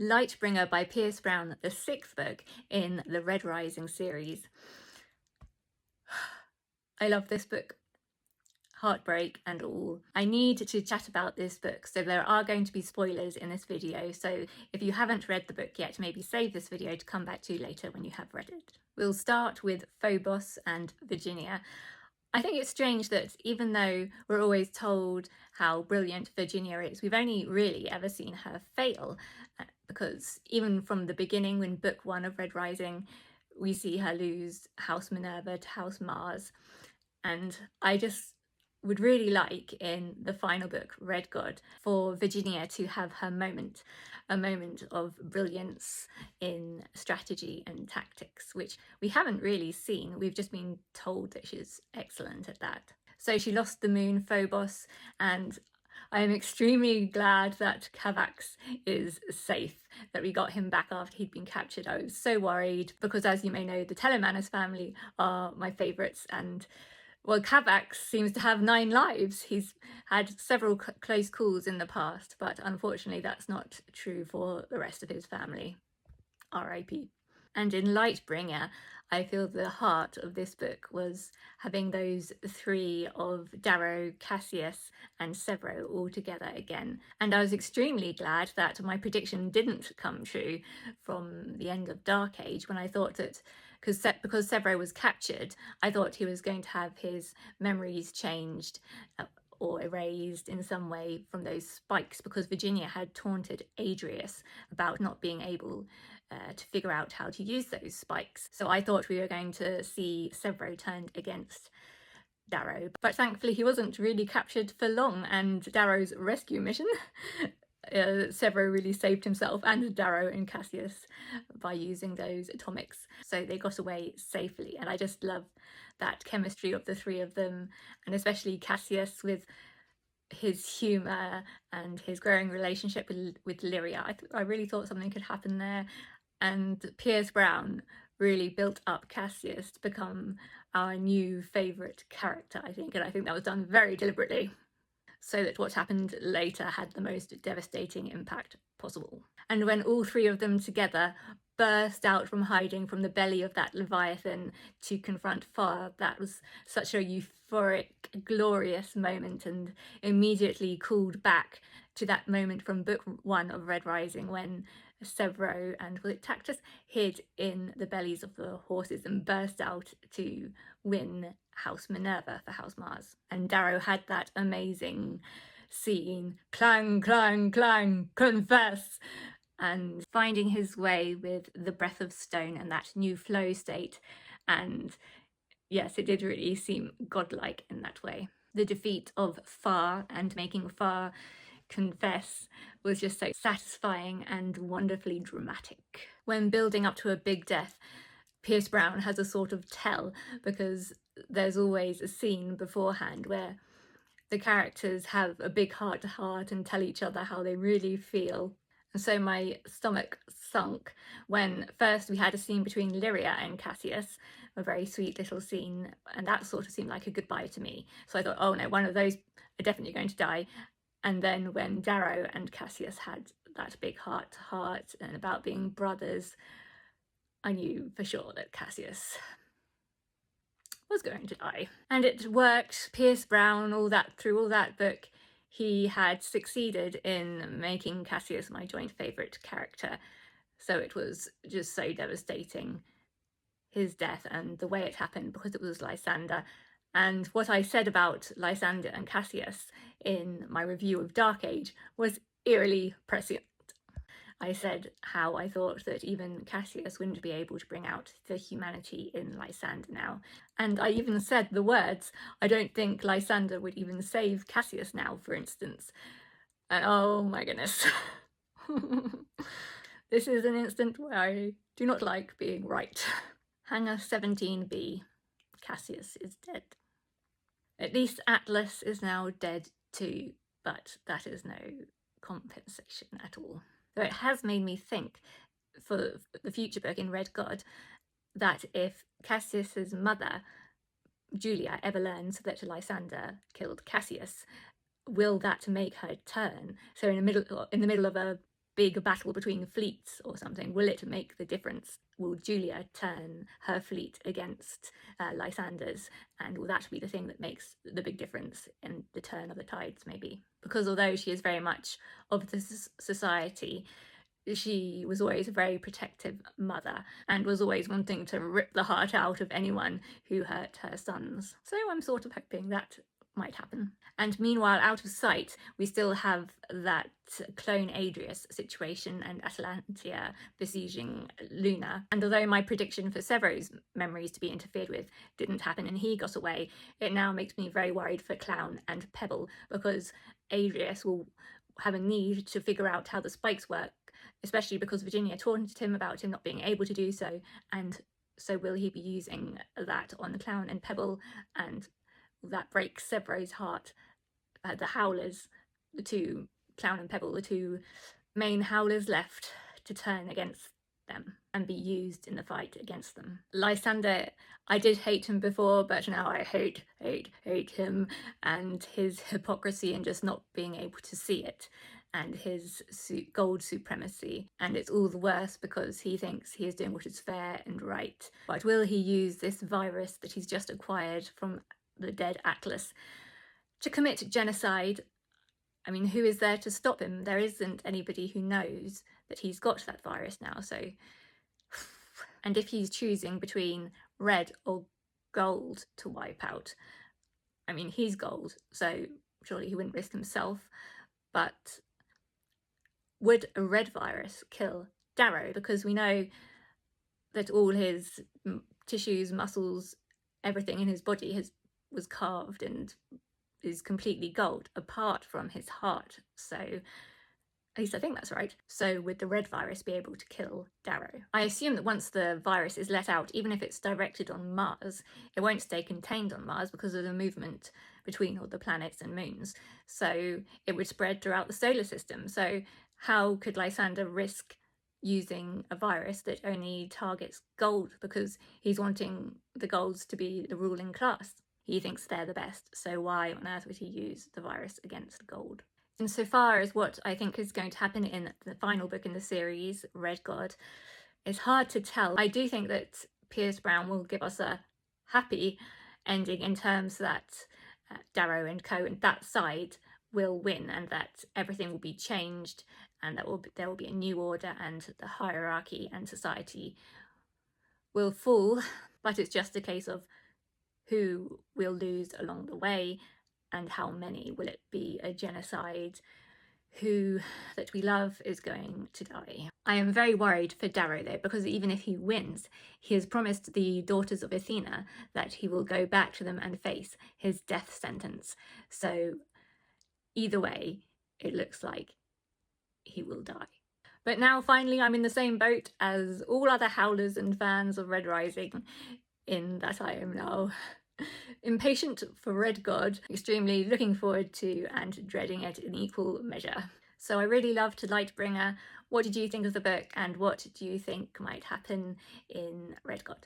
Lightbringer by Pierce Brown, the 6th book in the Red Rising series. I love this book, heartbreak and all. I need to chat about this book, so there are going to be spoilers in this video, so if you haven't read the book yet, maybe save this video to come back to later when you have read it. We'll start with Phobos and Virginia. I think it's strange that even though we're always told how brilliant Virginia is, we've only really ever seen her fail, because even from the beginning, when book 1 of Red Rising, we see her lose House Minerva to House Mars. And I just would really like in the final book, Red God, for Virginia to have her moment, a moment of brilliance in strategy and tactics, which we haven't really seen. We've just been told that she's excellent at that. So she lost the moon Phobos, and I am extremely glad that Cavax is safe, that we got him back after he'd been captured. I was so worried because, as you may know, the Telemanus family are my favourites, and well, Cavax seems to have 9 lives. He's had several close calls in the past, but unfortunately that's not true for the rest of his family. R.I.P. And in Lightbringer, I feel the heart of this book was having those 3 of Darrow, Cassius and Severo all together again. And I was extremely glad that my prediction didn't come true from the end of Dark Age, when I thought that because Severo was captured, I thought he was going to have his memories changed or erased in some way from those spikes, because Virginia had taunted Adrius about not being able to figure out how to use those spikes. So I thought we were going to see Severo turned against Darrow, but thankfully he wasn't really captured for long, and Darrow's rescue mission Severo really saved himself and Darrow and Cassius by using those atomics, so they got away safely. And I just love that chemistry of the 3 of them, and especially Cassius with his humour and his growing relationship with Lyria. I really thought something could happen there, and Pierce Brown really built up Cassius to become our new favourite character, I think, and I think that was done very deliberately, so that what happened later had the most devastating impact possible. And when all 3 of them together burst out from hiding from the belly of that Leviathan to confront Far, that was such a euphoric, glorious moment, and immediately called back to that moment from book 1 of Red Rising, when Severo and, was it Tactus, hid in the bellies of the horses and burst out to win House Minerva for House Mars. And Darrow had that amazing scene, clang, clang, clang, confess, and finding his way with the breath of stone and that new flow state. And yes, it did really seem godlike in that way. The defeat of Far and making Far confess was just so satisfying and wonderfully dramatic. When building up to a big death, Pierce Brown has a sort of tell, because there's always a scene beforehand where the characters have a big heart-to-heart and tell each other how they really feel. And so my stomach sunk when first we had a scene between Lyria and Cassius, a very sweet little scene, and that sort of seemed like a goodbye to me. So I thought, oh no, one of those are definitely going to die. And then when Darrow and Cassius had that big heart-to-heart and about being brothers, I knew for sure that Cassius was going to die. And it worked. Pierce Brown, through all that book, he had succeeded in making Cassius my joint favourite character. So it was just so devastating, his death and the way it happened, because it was Lysander. And what I said about Lysander and Cassius in my review of Dark Age was eerily prescient. I said how I thought that even Cassius wouldn't be able to bring out the humanity in Lysander now. And I even said the words, I don't think Lysander would even save Cassius now, for instance. And oh my goodness. This is an instant where I do not like being right. Hangar 17B. Cassius is dead. At least Atlas is now dead too, but that is no compensation at all. Though it has made me think, for the future book in Red God, that if Cassius's mother, Julia, ever learns that Lysander killed Cassius, will that make her turn? So in the middle of a big battle between fleets or something? Will it make the difference? Will Julia turn her fleet against Lysander's, and will that be the thing that makes the big difference in the turn of the tides, maybe? Because although she is very much of the society, she was always a very protective mother and was always wanting to rip the heart out of anyone who hurt her sons. So I'm sort of hoping that might happen. And meanwhile, out of sight, we still have that clone Adrius situation and Atalantia besieging Luna. And although my prediction for Severo's memories to be interfered with didn't happen and he got away, it now makes me very worried for Clown and Pebble, because Adrius will have a need to figure out how the spikes work, especially because Virginia taunted him about him not being able to do so, and so will he be using that on Clown and Pebble, and that breaks Severo's heart. The Howlers, the two, Clown and Pebble, the two main Howlers left to turn against them and be used in the fight against them. Lysander, I did hate him before, but now I hate him, and his hypocrisy and just not being able to see it, and his gold supremacy, and it's all the worse because he thinks he is doing what is fair and right. But will he use this virus that he's just acquired from the dead Atlas to commit genocide? I mean, who is there to stop him? There isn't anybody who knows that he's got that virus now, so... And if he's choosing between red or gold to wipe out, I mean, he's gold, so surely he wouldn't risk himself, but would a red virus kill Darrow? Because we know that all his tissues, muscles, everything in his body was carved and is completely gold, apart from his heart. So, at least I think that's right. So would the red virus be able to kill Darrow? I assume that once the virus is let out, even if it's directed on Mars, it won't stay contained on Mars because of the movement between all the planets and moons. So it would spread throughout the solar system. So how could Lysander risk using a virus that only targets gold, because he's wanting the golds to be the ruling class? He thinks they're the best, so why on earth would he use the virus against gold? Insofar as what I think is going to happen in the final book in the series, Red God, it's hard to tell. I do think that Pierce Brown will give us a happy ending in terms that Darrow and co and that side will win, and that everything will be changed, and that there will be a new order, and the hierarchy and society will fall. But it's just a case of who will lose along the way, and how many. Will it be a genocide? Who that we love is going to die? I am very worried for Darrow though, because even if he wins, he has promised the daughters of Athena that he will go back to them and face his death sentence. So either way, it looks like he will die. But now finally I'm in the same boat as all other howlers and fans of Red Rising, in that I am now impatient for Red God, extremely looking forward to and dreading it in equal measure. So I really loved Lightbringer. What did you think of the book, and what do you think might happen in Red God?